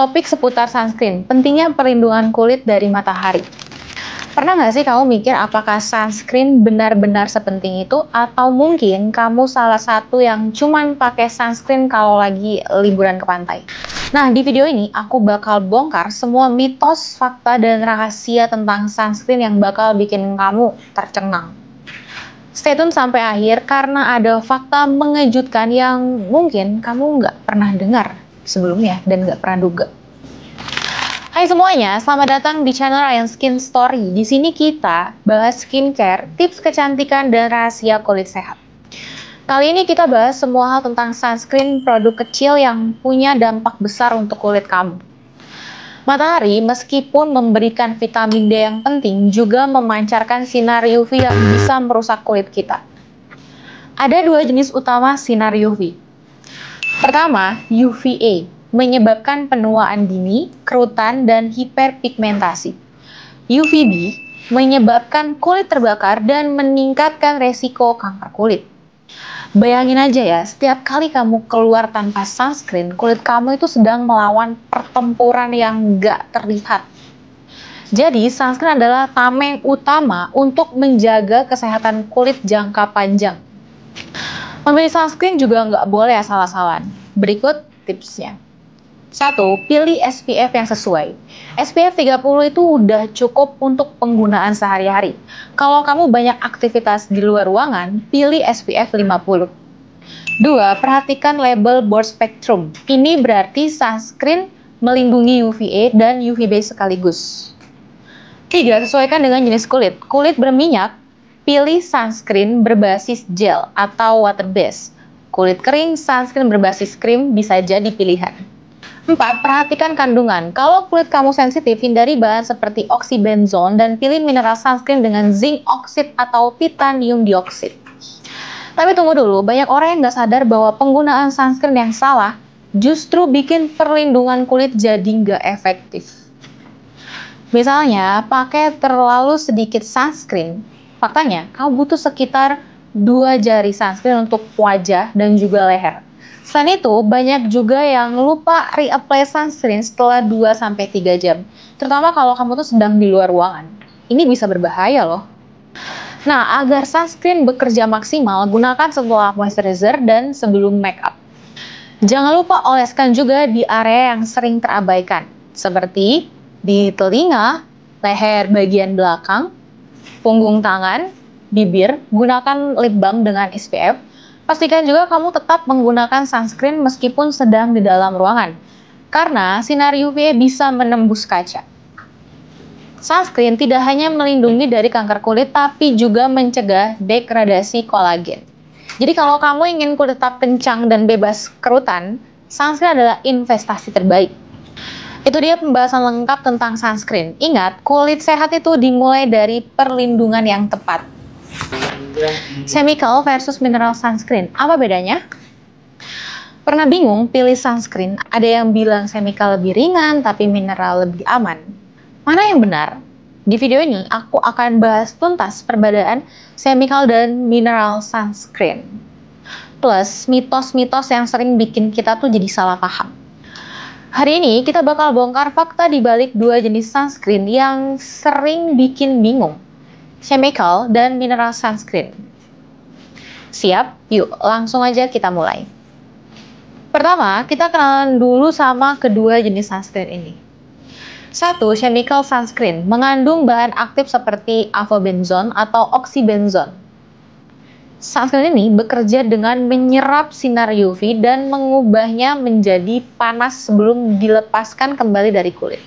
topik seputar sunscreen, pentingnya perlindungan kulit dari matahari. Pernah nggak sih kamu mikir apakah sunscreen benar-benar sepenting itu? Atau mungkin kamu salah satu yang cuman pakai sunscreen kalau lagi liburan ke pantai? Nah, di video ini aku bakal bongkar semua mitos, fakta, dan rahasia tentang sunscreen yang bakal bikin kamu tercengang. Stay tune sampai akhir karena ada fakta mengejutkan yang mungkin kamu nggak pernah dengar sebelumnya dan nggak pernah duga. Hai semuanya, selamat datang di channel Ryan Skin Story. Di sini kita bahas skincare, tips kecantikan, dan rahasia kulit sehat. Kali ini kita bahas semua hal tentang sunscreen, produk kecil yang punya dampak besar untuk kulit kamu. Matahari, meskipun memberikan vitamin D yang penting, juga memancarkan sinar UV yang bisa merusak kulit kita. Ada dua jenis utama sinar UV. Pertama, UVA. Menyebabkan penuaan dini, kerutan, dan hiperpigmentasi. UVB menyebabkan kulit terbakar dan meningkatkan resiko kanker kulit. Bayangin aja ya, setiap kali kamu keluar tanpa sunscreen, kulit kamu itu sedang melawan pertempuran yang nggak terlihat. Jadi, sunscreen adalah tameng utama untuk menjaga kesehatan kulit jangka panjang. Memilih sunscreen juga nggak boleh asal-asalan. Berikut tipsnya. 1. Pilih SPF yang sesuai. SPF 30 itu udah cukup untuk penggunaan sehari-hari. Kalau kamu banyak aktivitas di luar ruangan, pilih SPF 50. 2. Perhatikan label broad spectrum. Ini berarti sunscreen melindungi UVA dan UVB sekaligus. 3. Sesuaikan dengan jenis kulit. Kulit berminyak, pilih sunscreen berbasis gel atau water base. Kulit kering, sunscreen berbasis krim bisa jadi pilihan. 4. Perhatikan kandungan. Kalau kulit kamu sensitif, hindari bahan seperti oxybenzone dan pilih mineral sunscreen dengan zinc oxide atau titanium dioxide. Tapi tunggu dulu, banyak orang yang nggak sadar bahwa penggunaan sunscreen yang salah justru bikin perlindungan kulit jadi nggak efektif. Misalnya, pakai terlalu sedikit sunscreen, faktanya kamu butuh sekitar 2 jari sunscreen untuk wajah dan juga leher. Selain itu, banyak juga yang lupa reapply sunscreen setelah 2-3 jam. Terutama kalau kamu tuh sedang di luar ruangan. Ini bisa berbahaya loh. Nah, agar sunscreen bekerja maksimal, gunakan setelah moisturizer dan sebelum make up. Jangan lupa oleskan juga di area yang sering terabaikan, seperti di telinga, leher bagian belakang, punggung tangan, bibir. Gunakan lip balm dengan SPF. Pastikan juga kamu tetap menggunakan sunscreen meskipun sedang di dalam ruangan, karena sinar UV bisa menembus kaca. Sunscreen tidak hanya melindungi dari kanker kulit, tapi juga mencegah degradasi kolagen. Jadi kalau kamu ingin kulit tetap kencang dan bebas kerutan, sunscreen adalah investasi terbaik. Itu dia pembahasan lengkap tentang sunscreen. Ingat, kulit sehat itu dimulai dari perlindungan yang tepat. Chemical versus mineral sunscreen, apa bedanya? Pernah bingung pilih sunscreen? Ada yang bilang chemical lebih ringan, tapi mineral lebih aman. Mana yang benar? Di video ini, aku akan bahas tuntas perbedaan chemical dan mineral sunscreen. Plus, mitos-mitos yang sering bikin kita tuh jadi salah paham. Hari ini, kita bakal bongkar fakta di balik dua jenis sunscreen yang sering bikin bingung. Chemical dan mineral sunscreen. Siap? Yuk, langsung aja kita mulai. Pertama, kita kenalan dulu sama kedua jenis sunscreen ini. 1. Chemical sunscreen mengandung bahan aktif seperti avobenzone atau oxybenzone. Sunscreen ini bekerja dengan menyerap sinar UV dan mengubahnya menjadi panas sebelum dilepaskan kembali dari kulit.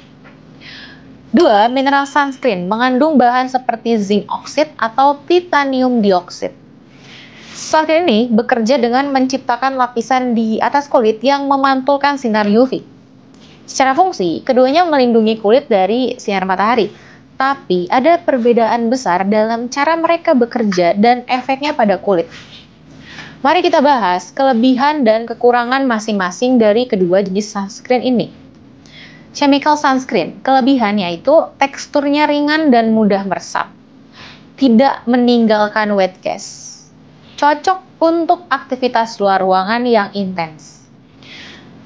2. Mineral sunscreen mengandung bahan seperti zinc oxide atau titanium dioxide. Sunscreen ini bekerja dengan menciptakan lapisan di atas kulit yang memantulkan sinar UV. Secara fungsi, keduanya melindungi kulit dari sinar matahari. Tapi ada perbedaan besar dalam cara mereka bekerja dan efeknya pada kulit. Mari kita bahas kelebihan dan kekurangan masing-masing dari kedua jenis sunscreen ini. Chemical sunscreen, kelebihannya itu teksturnya ringan dan mudah meresap. Tidak meninggalkan wet cast. Cocok untuk aktivitas luar ruangan yang intens.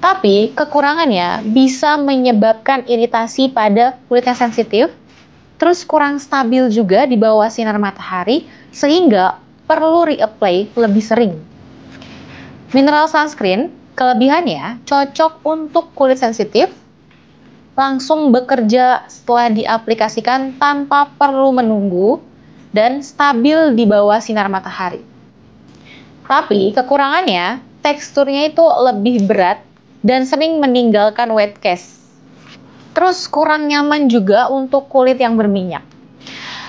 Tapi kekurangannya bisa menyebabkan iritasi pada kulit yang sensitif, terus kurang stabil juga di bawah sinar matahari, sehingga perlu reapply lebih sering. Mineral sunscreen, kelebihannya cocok untuk kulit sensitif, langsung bekerja setelah diaplikasikan tanpa perlu menunggu, dan stabil di bawah sinar matahari. Tapi kekurangannya, teksturnya itu lebih berat dan sering meninggalkan wet cast. Terus kurang nyaman juga untuk kulit yang berminyak.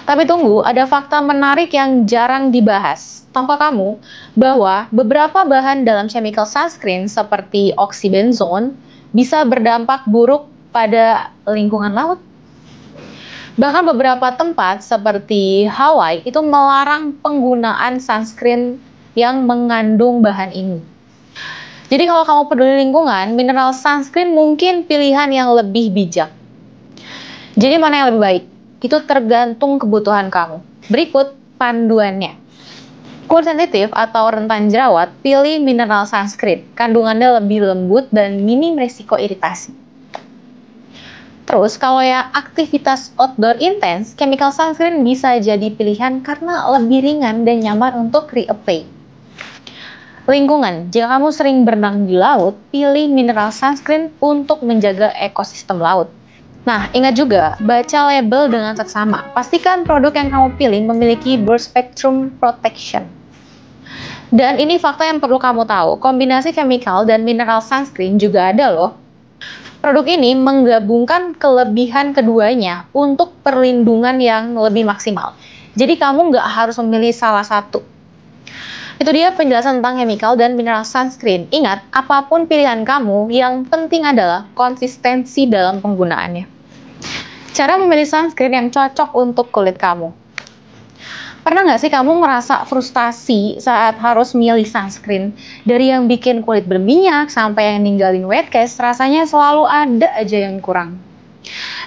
Tapi tunggu, ada fakta menarik yang jarang dibahas. Tahukah kamu bahwa beberapa bahan dalam chemical sunscreen seperti oxybenzone bisa berdampak buruk pada lingkungan laut? Bahkan beberapa tempat seperti Hawaii itu melarang penggunaan sunscreen yang mengandung bahan ini. Jadi kalau kamu peduli lingkungan, mineral sunscreen mungkin pilihan yang lebih bijak. Jadi mana yang lebih baik? Itu tergantung kebutuhan kamu. Berikut panduannya. Kulit sensitif atau rentan jerawat, pilih mineral sunscreen. Kandungannya lebih lembut dan minim risiko iritasi. Terus kalau yang aktivitas outdoor intens, chemical sunscreen bisa jadi pilihan karena lebih ringan dan nyaman untuk reapply. Lingkungan, jika kamu sering berenang di laut, pilih mineral sunscreen untuk menjaga ekosistem laut. Nah, ingat juga, baca label dengan seksama. Pastikan produk yang kamu pilih memiliki broad spectrum protection. Dan ini fakta yang perlu kamu tahu, kombinasi chemical dan mineral sunscreen juga ada loh. Produk ini menggabungkan kelebihan keduanya untuk perlindungan yang lebih maksimal. Jadi kamu nggak harus memilih salah satu. Itu dia penjelasan tentang chemical dan mineral sunscreen. Ingat, apapun pilihan kamu, yang penting adalah konsistensi dalam penggunaannya. Cara memilih sunscreen yang cocok untuk kulit kamu. Pernah nggak sih kamu ngerasa frustasi saat harus milih sunscreen? Dari yang bikin kulit berminyak sampai yang ninggalin wet cast, rasanya selalu ada aja yang kurang.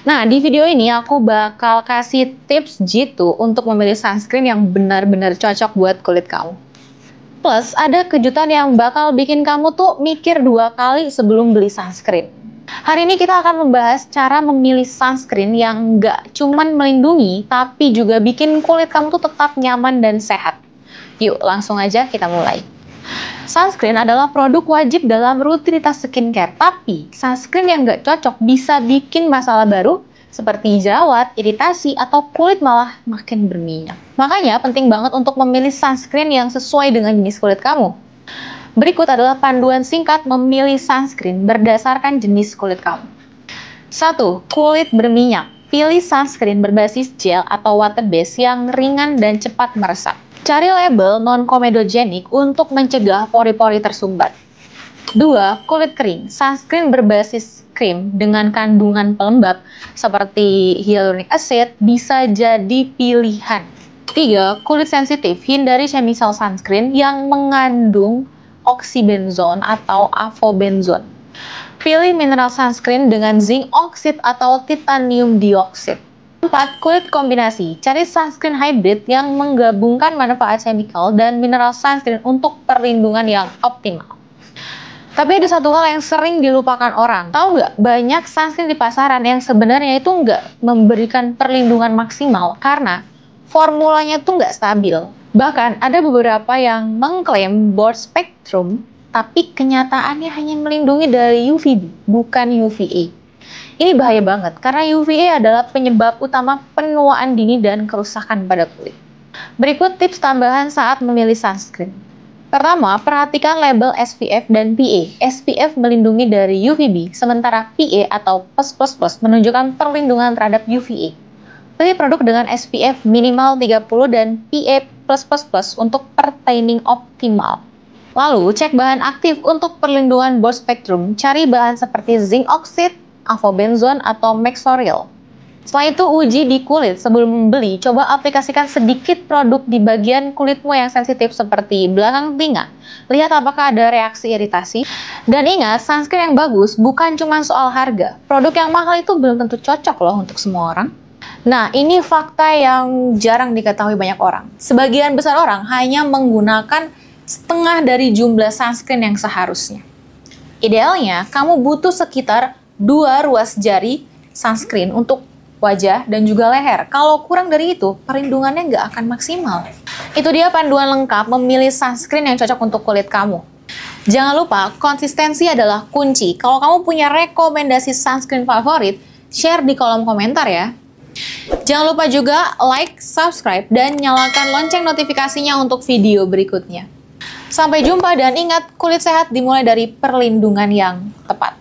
Nah, di video ini aku bakal kasih tips jitu untuk memilih sunscreen yang benar-benar cocok buat kulit kamu. Plus, ada kejutan yang bakal bikin kamu tuh mikir 2 kali sebelum beli sunscreen. Hari ini kita akan membahas cara memilih sunscreen yang nggak cuman melindungi, tapi juga bikin kulit kamu tuh tetap nyaman dan sehat. Yuk, langsung aja kita mulai. Sunscreen adalah produk wajib dalam rutinitas skincare, tapi sunscreen yang nggak cocok bisa bikin masalah baru, seperti jerawat, iritasi, atau kulit malah makin berminyak. Makanya penting banget untuk memilih sunscreen yang sesuai dengan jenis kulit kamu. Berikut adalah panduan singkat memilih sunscreen berdasarkan jenis kulit kamu. 1. Kulit berminyak. Pilih sunscreen berbasis gel atau water base yang ringan dan cepat meresap. Cari label non-komedogenik untuk mencegah pori-pori tersumbat. 2. Kulit kering. Sunscreen berbasis krim dengan kandungan pelembab seperti hyaluronic acid bisa jadi pilihan. 3. Kulit sensitif. Hindari chemical sunscreen yang mengandung oxybenzone atau avobenzone. Pilih mineral sunscreen dengan zinc oxide atau titanium dioxide. 4. Kulit kombinasi. Cari sunscreen hybrid yang menggabungkan manfaat chemical dan mineral sunscreen untuk perlindungan yang optimal. Tapi ada satu hal yang sering dilupakan orang. Tahu nggak, banyak sunscreen di pasaran yang sebenarnya itu nggak memberikan perlindungan maksimal karena formulanya tuh nggak stabil. Bahkan ada beberapa yang mengklaim broad spectrum, tapi kenyataannya hanya melindungi dari UVB, bukan UVA. Ini bahaya banget, karena UVA adalah penyebab utama penuaan dini dan kerusakan pada kulit. Berikut tips tambahan saat memilih sunscreen. Pertama, perhatikan label SPF dan PA. SPF melindungi dari UVB, sementara PA atau PLUS menunjukkan perlindungan terhadap UVA. Pilih produk dengan SPF minimal 30 dan PA++ untuk pertaining optimal. Lalu, cek bahan aktif untuk perlindungan broad spectrum. Cari bahan seperti zinc oxide, avobenzone, atau Mexoryl. Setelah itu, uji di kulit. Sebelum membeli, coba aplikasikan sedikit produk di bagian kulitmu yang sensitif seperti belakang telinga. Lihat apakah ada reaksi iritasi. Dan ingat, sunscreen yang bagus bukan cuma soal harga. Produk yang mahal itu belum tentu cocok loh untuk semua orang. Nah, ini fakta yang jarang diketahui banyak orang. Sebagian besar orang hanya menggunakan setengah dari jumlah sunscreen yang seharusnya. Idealnya, kamu butuh sekitar 2 ruas jari sunscreen untuk wajah dan juga leher. Kalau kurang dari itu, perlindungannya nggak akan maksimal. Itu dia panduan lengkap memilih sunscreen yang cocok untuk kulit kamu. Jangan lupa, konsistensi adalah kunci. Kalau kamu punya rekomendasi sunscreen favorit, share di kolom komentar ya. Jangan lupa juga like, subscribe, dan nyalakan lonceng notifikasinya untuk video berikutnya. Sampai jumpa dan ingat, kulit sehat dimulai dari perlindungan yang tepat.